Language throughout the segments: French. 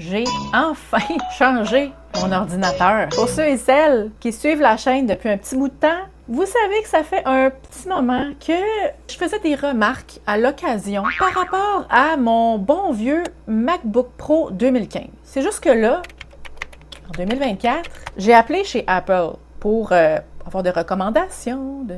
J'ai enfin changé mon ordinateur. Pour ceux et celles qui suivent la chaîne depuis un petit bout de temps, vous savez que ça fait un petit moment que je faisais des remarques à l'occasion par rapport à mon bon vieux MacBook Pro 2015. C'est juste que là, en 2024, j'ai appelé chez Apple pour avoir des recommandations de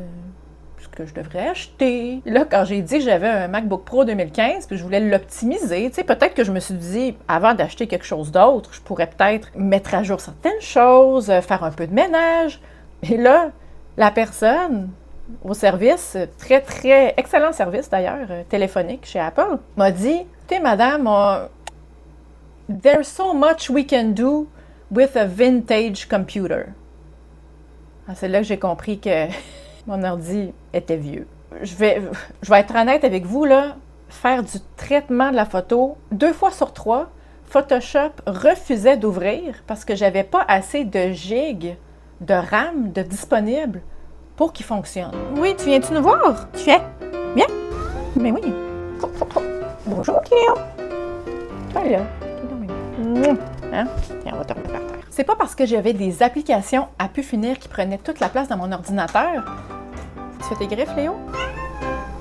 ce que je devrais acheter. Là, quand j'ai dit que j'avais un MacBook Pro 2015 puis je voulais l'optimiser, tu sais, peut-être que je me suis dit, avant d'acheter quelque chose d'autre, je pourrais peut-être mettre à jour certaines choses, faire un peu de ménage. Et là, la personne au service, très excellent service d'ailleurs, téléphonique chez Apple, m'a dit, tu sais, madame, there's so much we can do with a vintage computer. Ah, c'est là que j'ai compris que mon ordi était vieux. Je vais être honnête avec vous, là, faire du traitement de la photo 2 fois sur 3, Photoshop refusait d'ouvrir parce que j'avais pas assez de gigs de RAM de disponible pour qu'il fonctionne. Oui, tu viens-tu nous voir? Tu fais? Bien? Mais oui. Bonjour, Cléo. Toi, là. Hein? Et on va te remettre par terre. C'est pas parce que j'avais des applications à pu finir qui prenaient toute la place dans mon ordinateur. Tu fais tes griffes, Léo?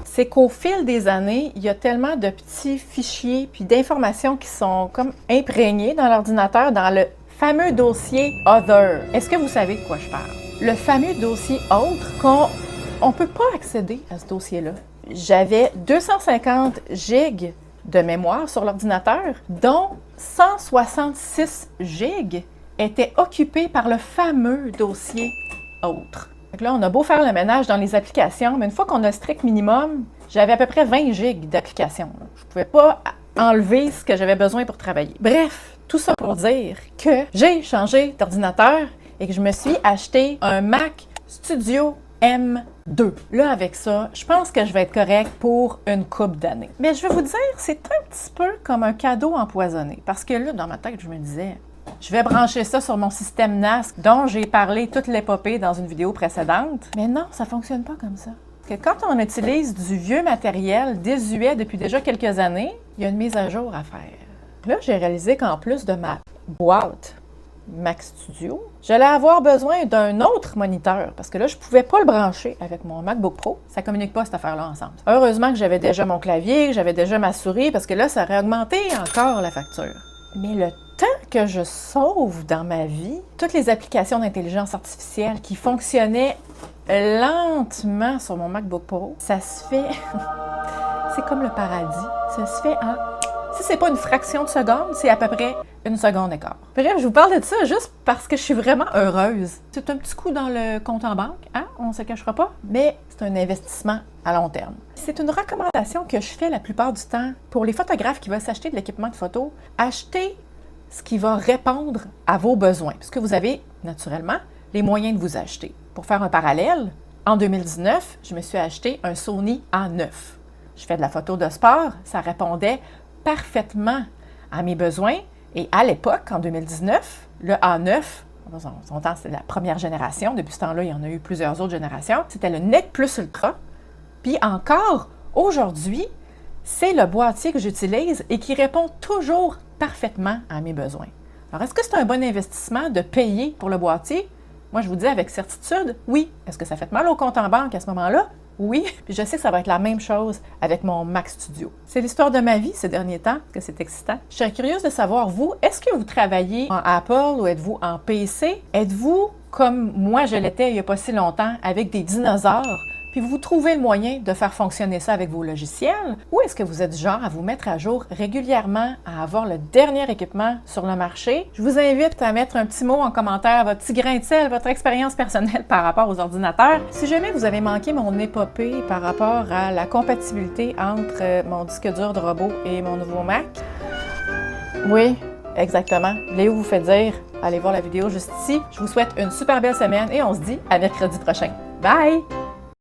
C'est qu'au fil des années, il y a tellement de petits fichiers puis d'informations qui sont comme imprégnés dans l'ordinateur, dans le fameux dossier Other. Est-ce que vous savez de quoi je parle? Le fameux dossier Autre, qu'on ne peut pas accéder à ce dossier-là. J'avais 250 gigs de mémoire sur l'ordinateur, dont 166 gigs étaient occupés par le fameux dossier Autre. Donc là, on a beau faire le ménage dans les applications, mais une fois qu'on a le strict minimum, j'avais à peu près 20 gigs d'applications. Je ne pouvais pas enlever ce que j'avais besoin pour travailler. Bref, tout ça pour dire que j'ai changé d'ordinateur et que je me suis acheté un Mac Studio M2. Là, avec ça, je pense que je vais être correct pour une couple d'années. Mais je vais vous dire, c'est un petit peu comme un cadeau empoisonné. Parce que là, dans ma tête, je me disais, je vais brancher ça sur mon système NAS dont j'ai parlé toute l'épopée dans une vidéo précédente. Mais non, ça ne fonctionne pas comme ça. Parce que quand on utilise du vieux matériel désuet depuis déjà quelques années, il y a une mise à jour à faire. Là, j'ai réalisé qu'en plus de ma boîte Mac Studio, j'allais avoir besoin d'un autre moniteur parce que là, je ne pouvais pas le brancher avec mon MacBook Pro. Ça ne communique pas cette affaire-là ensemble. Heureusement que j'avais déjà mon clavier, que j'avais déjà ma souris parce que là, ça aurait augmenté encore la facture. Mais le temps que je sauve dans ma vie, toutes les applications d'intelligence artificielle qui fonctionnaient lentement sur mon MacBook Pro, ça se fait... c'est comme le paradis. Ça se fait en... Si c'est pas une fraction de seconde, c'est à peu près 1 seconde et quart. Bref, je vous parle de ça juste parce que je suis vraiment heureuse. C'est un petit coup dans le compte en banque, hein? On ne se cachera pas, mais c'est un investissement à long terme. C'est une recommandation que je fais la plupart du temps pour les photographes qui veulent s'acheter de l'équipement de photo. Achetez ce qui va répondre à vos besoins, puisque vous avez naturellement les moyens de vous acheter. Pour faire un parallèle, en 2019, je me suis acheté un Sony A9. Je fais de la photo de sport, ça répondait parfaitement à mes besoins. Et à l'époque, en 2019, le A9, son temps, c'était la première génération. Depuis ce temps-là, il y en a eu plusieurs autres générations. C'était le NEC Plus Ultra. Puis encore, aujourd'hui, c'est le boîtier que j'utilise et qui répond toujours parfaitement à mes besoins. Alors, est-ce que c'est un bon investissement de payer pour le boîtier? Moi, je vous dis avec certitude, oui. Est-ce que ça fait mal au compte en banque à ce moment-là? Oui, puis je sais que ça va être la même chose avec mon Mac Studio. C'est l'histoire de ma vie ces derniers temps, que c'est excitant. Je serais curieuse de savoir, vous, est-ce que vous travaillez en Apple ou êtes-vous en PC? Êtes-vous, comme moi je l'étais il n'y a pas si longtemps, avec des dinosaures? Puis vous trouvez le moyen de faire fonctionner ça avec vos logiciels? Ou est-ce que vous êtes du genre à vous mettre à jour régulièrement, à avoir le dernier équipement sur le marché? Je vous invite à mettre un petit mot en commentaire, votre petit grain de sel, votre expérience personnelle par rapport aux ordinateurs. Si jamais vous avez manqué mon épopée par rapport à la compatibilité entre mon disque dur de robot et mon nouveau Mac, oui, exactement. Léo vous fait dire, allez voir la vidéo juste ici. Je vous souhaite une super belle semaine et on se dit à mercredi prochain. Bye!